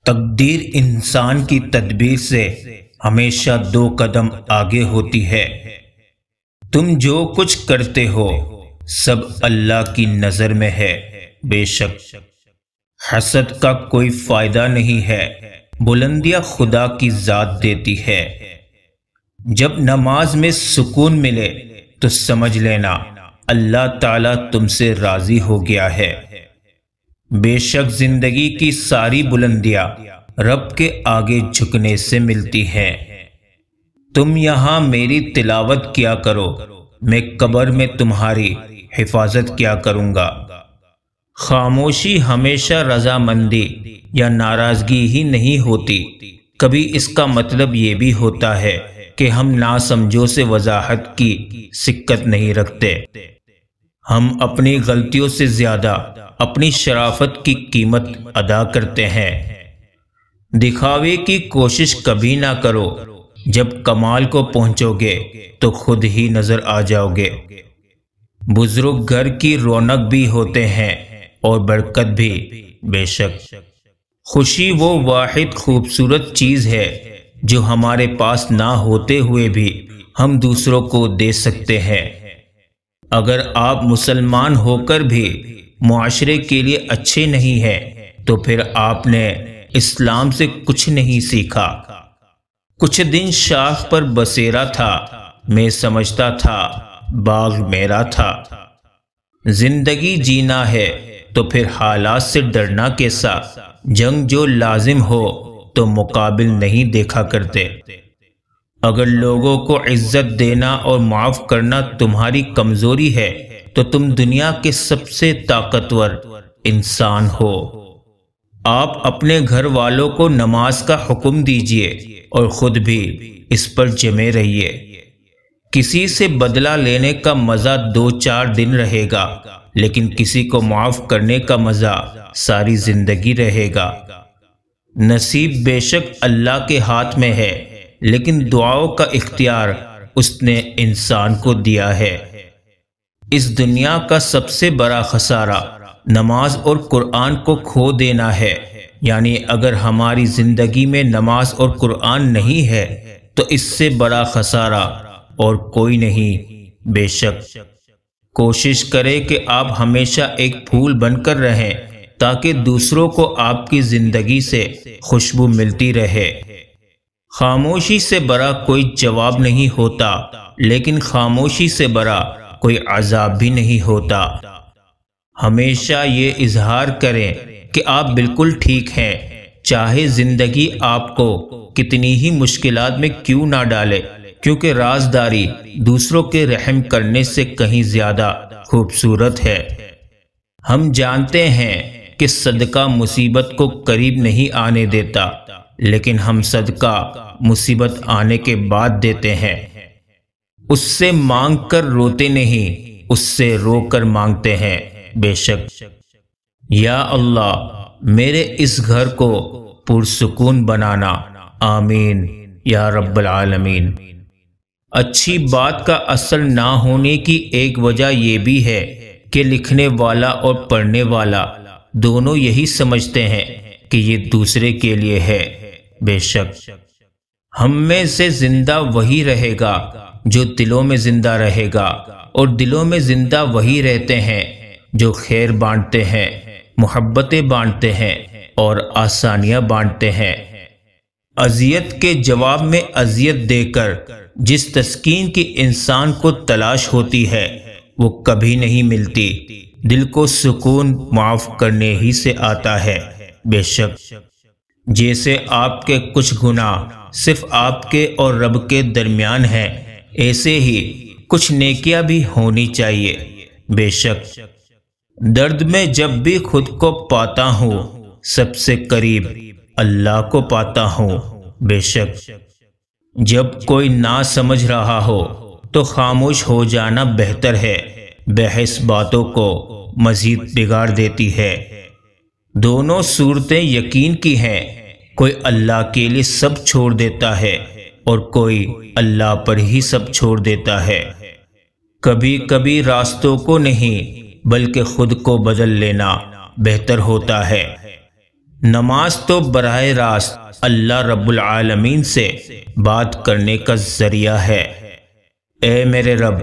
تقدیر انسان کی تدبیر سے ہمیشہ 2 قدم آگے ہوتی ہے۔ تم جو کچھ کرتے ہو سب اللہ کی نظر میں ہے۔ بے شک حسد کا کوئی فائدہ نہیں ہے، بلندیاں خدا کی ذات دیتی ہے۔ جب نماز میں سکون ملے تو سمجھ لینا اللہ تعالیٰ تم سے راضی ہو گیا ہے۔ بے شک زندگی کی ساری بلندیاں رب کے آگے جھکنے سے ملتی ہیں۔ تم یہاں میری تلاوت کیا کرو، میں قبر میں تمہاری حفاظت کیا کروں گا۔ خاموشی ہمیشہ رضامندی یا ناراضگی ہی نہیں ہوتی، کبھی اس کا مطلب یہ بھی ہوتا ہے کہ ہم ناسمجھوں سے وضاحت کی سکت نہیں رکھتے۔ ہم اپنی غلطیوں سے زیادہ اپنی شرافت کی قیمت ادا کرتے ہیں۔ دکھاوے کی کوشش کبھی نہ کرو، جب کمال کو پہنچو گے تو خود ہی نظر آ جاؤ گے۔ بزرگ گھر کی رونق بھی ہوتے ہیں اور برکت بھی۔ بے شک خوشی وہ واحد خوبصورت چیز ہے جو ہمارے پاس نہ ہوتے ہوئے بھی ہم دوسروں کو دے سکتے ہیں۔ اگر آپ مسلمان ہو کر بھی معاشرے کے لیے اچھے نہیں ہیں تو پھر آپ نے اسلام سے کچھ نہیں سیکھا۔ کچھ دن شاخ پر بسیرا تھا، میں سمجھتا تھا باغ میرا تھا۔ زندگی جینا ہے تو پھر حالات سے ڈرنا کیسا؟ جنگ جو لازم ہو تو مقابل نہیں دیکھا کرتے۔ اگر لوگوں کو عزت دینا اور معاف کرنا تمہاری کمزوری ہے تو تم دنیا کے سب سے طاقتور انسان ہو۔ آپ اپنے گھر والوں کو نماز کا حکم دیجئے اور خود بھی اس پر جمے رہیے۔ کسی سے بدلہ لینے کا مزہ 2-4 دن رہے گا، لیکن کسی کو معاف کرنے کا مزہ ساری زندگی رہے گا۔ نصیب بے شک اللہ کے ہاتھ میں ہے، لیکن دعاؤں کا اختیار اس نے انسان کو دیا ہے۔ اس دنیا کا سب سے بڑا خسارہ نماز اور قرآن کو کھو دینا ہے۔ یعنی اگر ہماری زندگی میں نماز اور قرآن نہیں ہے تو اس سے بڑا خسارہ اور کوئی نہیں۔ بے شک کوشش کرے کہ آپ ہمیشہ ایک پھول بن کر رہیں تاکہ دوسروں کو آپ کی زندگی سے خوشبو ملتی رہے۔ خاموشی سے بڑا کوئی جواب نہیں ہوتا، لیکن خاموشی سے بڑا کوئی عذاب بھی نہیں ہوتا۔ ہمیشہ یہ اظہار کریں کہ آپ بالکل ٹھیک ہیں، چاہے زندگی آپ کو کتنی ہی مشکلات میں کیوں نہ ڈالے، کیونکہ رازداری دوسروں کے رحم کرنے سے کہیں زیادہ خوبصورت ہے۔ ہم جانتے ہیں کہ صدقہ مصیبت کو قریب نہیں آنے دیتا، لیکن ہم صدقہ مصیبت آنے کے بعد دیتے ہیں۔ اس سے مانگ کر روتے نہیں، اس سے رو کر مانگتے ہیں۔ بے شک یا اللہ میرے اس گھر کو پرسکون بنانا، آمین یا رب العالمین۔ اچھی بات کا اثر نہ ہونے کی ایک وجہ یہ بھی ہے کہ لکھنے والا اور پڑھنے والا دونوں یہی سمجھتے ہیں کہ یہ دوسرے کے لیے ہے۔ بے شک ہم میں سے زندہ وہی رہے گا جو دلوں میں زندہ رہے گا، اور دلوں میں زندہ وہی رہتے ہیں جو خیر بانٹتے ہیں، محبتیں بانٹتے ہیں اور آسانیاں بانٹتے ہیں۔ اذیت کے جواب میں اذیت دے کر جس تسکین کی انسان کو تلاش ہوتی ہے وہ کبھی نہیں ملتی۔ دل کو سکون معاف کرنے ہی سے آتا ہے۔ بے شک جیسے آپ کے کچھ گناہ صرف آپ کے اور رب کے درمیان ہیں، ایسے ہی کچھ نیکیاں بھی ہونی چاہیے۔ بے شک درد میں جب بھی خود کو پاتا ہوں سب سے قریب اللہ کو پاتا ہوں۔ بے شک جب کوئی نہ سمجھ رہا ہو تو خاموش ہو جانا بہتر ہے، بحث باتوں کو مزید بگاڑ دیتی ہے۔ دونوں صورتیں یقین کی ہیں، کوئی اللہ کے لیے سب چھوڑ دیتا ہے اور کوئی اللہ پر ہی سب چھوڑ دیتا ہے۔ کبھی کبھی راستوں کو نہیں بلکہ خود کو بدل لینا بہتر ہوتا ہے۔ نماز تو براہ راست اللہ رب العالمین سے بات کرنے کا ذریعہ ہے۔ اے میرے رب،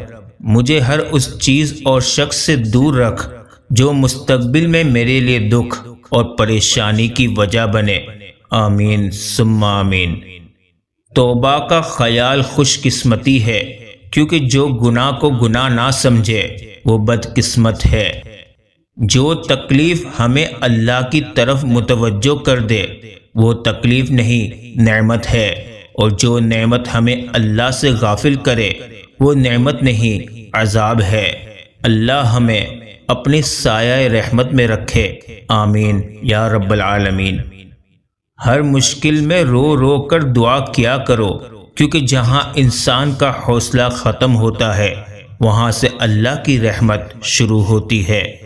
مجھے ہر اس چیز اور شخص سے دور رکھ جو مستقبل میں میرے لیے دکھ اور پریشانی کی وجہ بنے۔ آمین ثم آمین۔ توبہ کا خیال خوش قسمتی ہے، کیونکہ جو گناہ کو گناہ نہ سمجھے وہ بد قسمت ہے۔ جو تکلیف ہمیں اللہ کی طرف متوجہ کر دے وہ تکلیف نہیں، نعمت ہے، اور جو نعمت ہمیں اللہ سے غافل کرے وہ نعمت نہیں، عذاب ہے۔ اللہ ہمیں اپنے سایہ رحمت میں رکھے، آمین یا رب العالمین۔ ہر مشکل میں رو رو کر دعا کیا کرو، کیونکہ جہاں انسان کا حوصلہ ختم ہوتا ہے وہاں سے اللہ کی رحمت شروع ہوتی ہے۔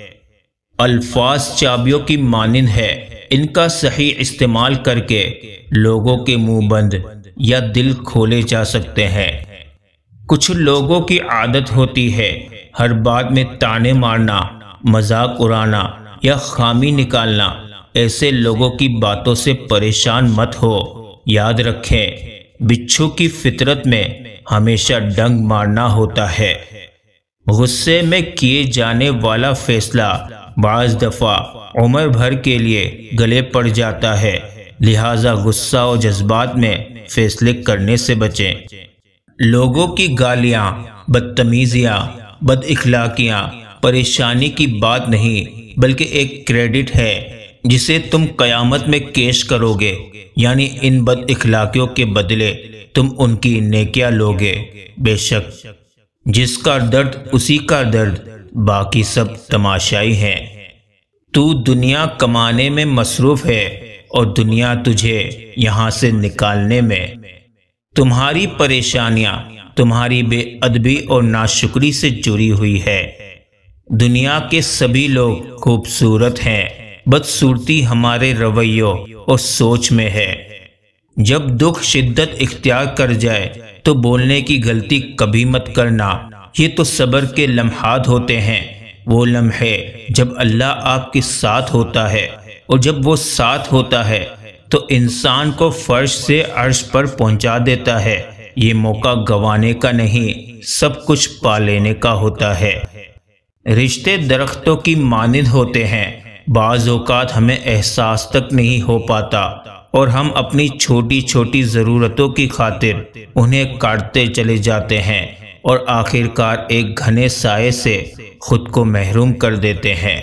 الفاظ چابیوں کی مانند ہے، ان کا صحیح استعمال کر کے لوگوں کے منہ بند یا دل کھولے جا سکتے ہیں۔ کچھ لوگوں کی عادت ہوتی ہے ہر بات میں طعنے مارنا، مذاق اڑانا یا خامی نکالنا۔ ایسے لوگوں کی باتوں سے پریشان مت ہو۔ یاد رکھیں، بچھو کی فطرت میں ہمیشہ ڈنگ مارنا ہوتا ہے۔ غصے میں کیے جانے والا فیصلہ بعض دفعہ عمر بھر کے لیے گلے پڑ جاتا ہے، لہٰذا غصہ و جذبات میں فیصلے کرنے سے بچیں۔ لوگوں کی گالیاں، بدتمیزیاں، بد اخلاقیاں پریشانی کی بات نہیں، بلکہ ایک کریڈٹ ہے جسے تم قیامت میں کیش کرو گے، یعنی ان بد اخلاقیوں کے بدلے تم ان کی نیکیاں لوگے۔ بے شک جس کا درد اسی کا درد، باقی سب تماشائی ہیں۔ تو دنیا کمانے میں مصروف ہے اور دنیا تجھے یہاں سے نکالنے میں۔ تمہاری پریشانیاں تمہاری بے ادبی اور ناشکری سے جڑی ہوئی ہے۔ دنیا کے سبھی لوگ خوبصورت ہیں، بدصورتی ہمارے رویوں اور سوچ میں ہے۔ جب دکھ شدت اختیار کر جائے تو بولنے کی غلطی کبھی مت کرنا، یہ تو صبر کے لمحات ہوتے ہیں، وہ لمحے جب اللہ آپ کے ساتھ ہوتا ہے، اور جب وہ ساتھ ہوتا ہے تو انسان کو فرش سے عرش پر پہنچا دیتا ہے۔ یہ موقع گنوانے کا نہیں، سب کچھ پا لینے کا ہوتا ہے۔ رشتے درختوں کی مانند ہوتے ہیں، بعض اوقات ہمیں احساس تک نہیں ہو پاتا اور ہم اپنی چھوٹی چھوٹی ضرورتوں کی خاطر انہیں کاٹتے چلے جاتے ہیں اور آخر کار ایک گھنے سائے سے خود کو محروم کر دیتے ہیں۔